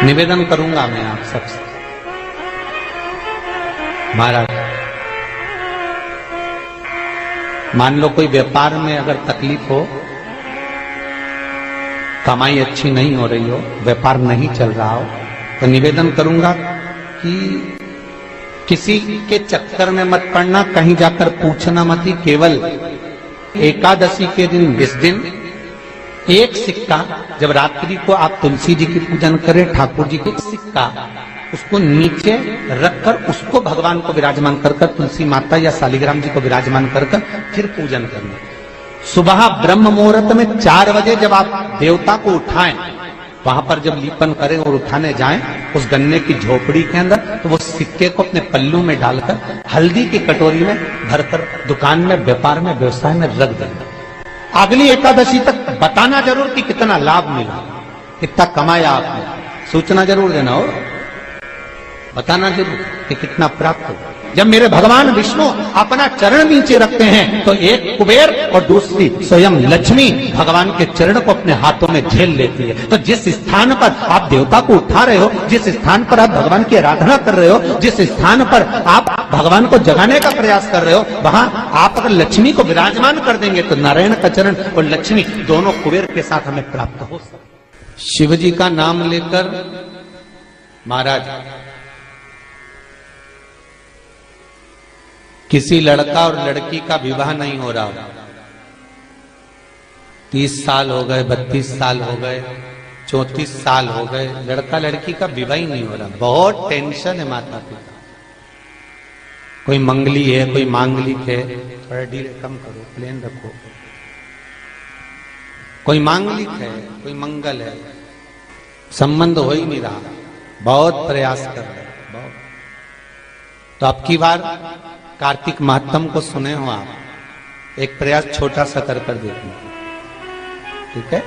निवेदन करूंगा मैं आप सबसे, महाराज मान लो कोई व्यापार में अगर तकलीफ हो, कमाई अच्छी नहीं हो रही हो, व्यापार नहीं चल रहा हो, तो निवेदन करूंगा कि किसी के चक्कर में मत पड़ना, कहीं जाकर पूछना मत ही। केवल एकादशी के दिन, इस दिन एक सिक्का, जब रात्रि को आप तुलसी जी की पूजन करें, ठाकुर जी को सिक्का उसको नीचे रखकर उसको भगवान को विराजमान कर कर, तुलसी माता या शालिग्राम जी को विराजमान कर कर फिर पूजन करना। सुबह ब्रह्म मुहूर्त में 4 बजे जब आप देवता को उठाएं, वहां पर जब लीपन करें और उठाने जाएं, उस गन्ने की झोपड़ी के अंदर, तो वो सिक्के को अपने पल्लू में डालकर हल्दी की कटोरी में भरकर दुकान में, व्यापार में, व्यवसाय में रख देना। अगली एकादशी तक बताना जरूर कि कितना लाभ मिला, कितना कमाया आपने, सूचना जरूर देना हो, बताना जरूर कि कितना प्राप्त हो। जब मेरे भगवान विष्णु अपना चरण नीचे रखते हैं, तो एक कुबेर और दूसरी स्वयं लक्ष्मी भगवान के चरण को अपने हाथों में झेल लेती है। तो जिस स्थान पर आप देवता को उठा रहे हो, जिस स्थान पर आप भगवान की आराधना कर रहे हो, जिस स्थान पर आप भगवान को जगाने का प्रयास कर रहे हो, वहां आप अगर लक्ष्मी को विराजमान कर देंगे, तो नारायण का चरण और लक्ष्मी दोनों कुबेर के साथ हमें प्राप्त हो सकते। शिव जी का नाम लेकर महाराज किसी लड़का और लड़की का विवाह नहीं हो रहा, 30 साल हो गए, 32 साल हो गए, 34 साल हो गए, लड़का लड़की का विवाह ही नहीं हो रहा। बहुत टेंशन है माता पिता। कोई मंगली है, कोई मांगलिक है, थोड़ा ढीले कम करो, प्लेन रखो। कोई मांगलिक है, कोई मंगल है, संबंध हो ही नहीं रहा, बहुत प्रयास कर रहे हैं, बहुत। तो अब की बार कार्तिक महात्म को सुने हो आप, एक प्रयास छोटा सा कर देखना, ठीक है?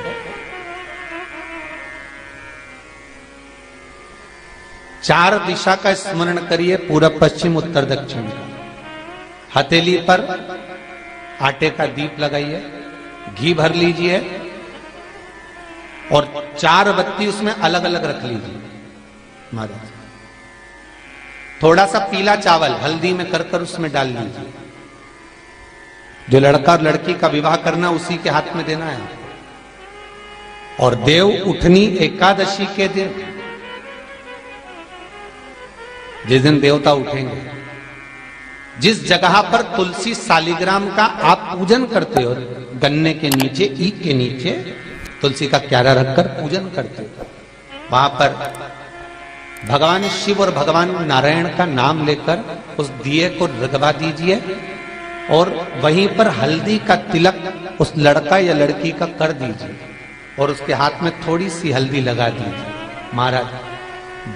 चार दिशा का स्मरण करिए, पूरब, पश्चिम, उत्तर, दक्षिण का। हथेली पर आटे का दीप लगाइए, घी भर लीजिए और 4 बत्ती उसमें अलग अलग रख लीजिए महाराज। थोड़ा सा पीला चावल हल्दी में कर कर उसमें डाल लीजिए। जो लड़का और लड़की का विवाह करना, उसी के हाथ में देना है। और देव उठनी एकादशी के दिन, जिस दिन देवता उठेंगे, जिस जगह पर तुलसी शालिग्राम का आप पूजन करते हो, गन्ने के नीचे, ईख के नीचे तुलसी का क्यारा रखकर पूजन करते हो, वहां पर भगवान शिव और भगवान नारायण का नाम लेकर उस दिए को रगवा दीजिए और वहीं पर हल्दी का तिलक उस लड़का या लड़की का कर दीजिए और उसके हाथ में थोड़ी सी हल्दी लगा दीजिए। महाराज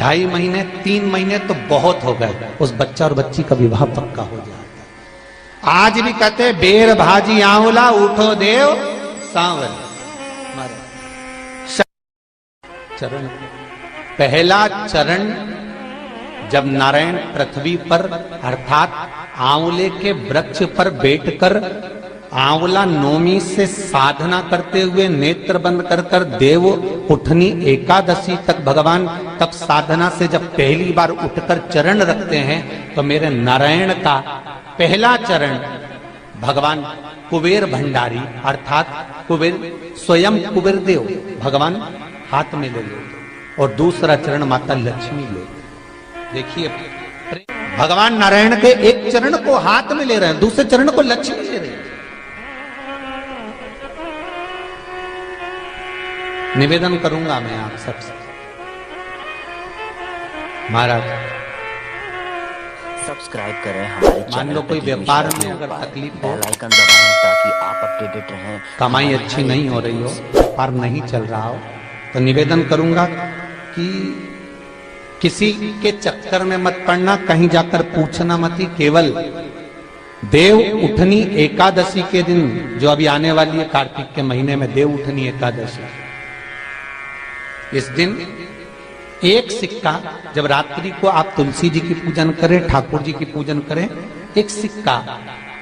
2.5 महीने, 3 महीने तो बहुत हो गए, उस बच्चा और बच्ची का विवाह पक्का हो जाता। आज भी कहते बेर भाजी आंवला उठो देव सांवल। चरण, पहला चरण जब नारायण पृथ्वी पर अर्थात आंवले के वृक्ष पर बैठकर आंवला नौमी से साधना करते हुए नेत्र बंद कर कर देव उठनी एकादशी तक भगवान तब साधना से जब पहली बार उठकर चरण रखते हैं, तो मेरे नारायण का पहला चरण भगवान कुबेर भंडारी अर्थात कुबेर स्वयं कुबेर देव भगवान हाथ में ले लेते और दूसरा चरण माता लक्ष्मी ले। देखिए भगवान नारायण के एक चरण को हाथ में ले रहे हैं, दूसरे चरण को लक्ष्मी ले रहे हैं। निवेदन करूंगा मैं आप सबसे, महाराज सब्सक्राइब करें हमारे चैनल। मान लो कोई व्यापार में अगर तकलीफ हो, बेल आइकन दबाएं ताकि आप अपडेटेड रहें। कमाई अच्छी नहीं हो रही हो, व्यापार नहीं चल रहा हो, तो निवेदन करूंगा कि किसी के चक्कर में मत पड़ना, कहीं जाकर पूछना मत ही। केवल देव उठनी एकादशी के दिन, जो अभी आने वाली है कार्तिक के महीने में देव उठनी एकादशी, इस दिन एक सिक्का, जब रात्रि को आप तुलसी जी की पूजन करें, ठाकुर जी की पूजन करें, एक सिक्का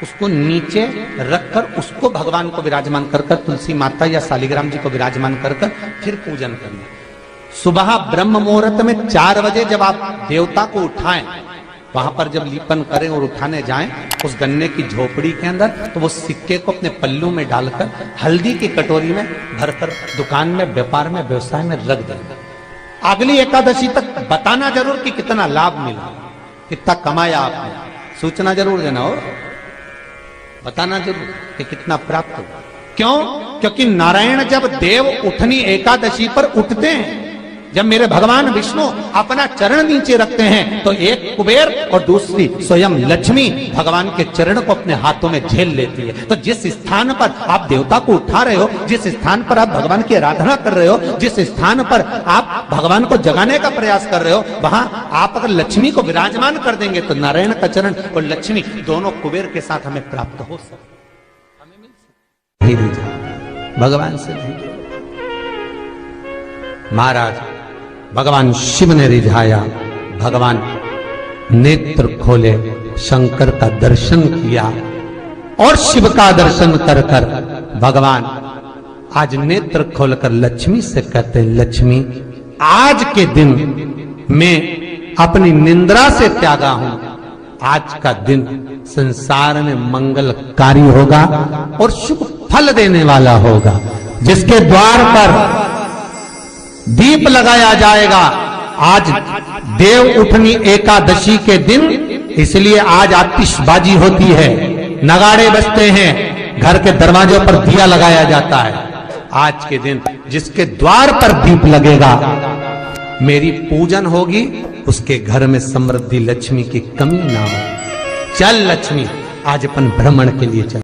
उसको नीचे रखकर उसको भगवान को विराजमान कर कर, तुलसी माता या शालिग्राम जी को विराजमान कर कर फिर पूजन करना। सुबह ब्रह्म मुहूर्त में 4 बजे जब आप देवता को उठाएं, वहां पर जब लीपन करें और उठाने जाएं, उस गन्ने की झोपड़ी के अंदर, तो वो सिक्के को अपने पल्लू में डालकर हल्दी की कटोरी में भरकर दुकान में, व्यापार में, व्यवसाय में रख दें। अगली एकादशी तक बताना जरूर कि कितना लाभ मिला, कितना कमाया आपने, सूचना जरूर देना हो, बताना जरूर कि कितना प्राप्त हो। क्यों? क्योंकि नारायण जब देव उठनी एकादशी पर उठते हैं, जब मेरे भगवान विष्णु अपना चरण नीचे रखते हैं, तो एक कुबेर और दूसरी स्वयं लक्ष्मी भगवान के चरण को अपने हाथों में झेल लेती है। तो जिस स्थान पर आप देवता को उठा रहे हो, जिस स्थान पर आप भगवान की आराधना कर रहे हो, जिस स्थान पर आप भगवान को जगाने का प्रयास कर रहे हो, वहां आप अगर लक्ष्मी को विराजमान कर देंगे तो नारायण का चरण और लक्ष्मी दोनों कुबेर के साथ हमें प्राप्त हो सकते, हमें मिल सकते, भगवान से नहीं। महाराज भगवान शिव ने रिझाया, भगवान नेत्र खोले, शंकर का दर्शन किया, और शिव का दर्शन कर कर भगवान आज नेत्र खोलकर लक्ष्मी से कहते हैं, लक्ष्मी आज के दिन मैं अपनी निंद्रा से त्यागा हूं, आज का दिन संसार में मंगलकारी होगा और शुभ फल देने वाला होगा, जिसके द्वार पर दीप लगाया जाएगा। आज देव उठनी एकादशी के दिन, इसलिए आज आतिशबाजी होती है, नगाड़े बजते हैं, घर के दरवाजों पर दिया लगाया जाता है। आज के दिन जिसके द्वार पर दीप लगेगा, मेरी पूजन होगी, उसके घर में समृद्धि लक्ष्मी की कमी ना हो। चल लक्ष्मी, आज अपन भ्रमण के लिए चल।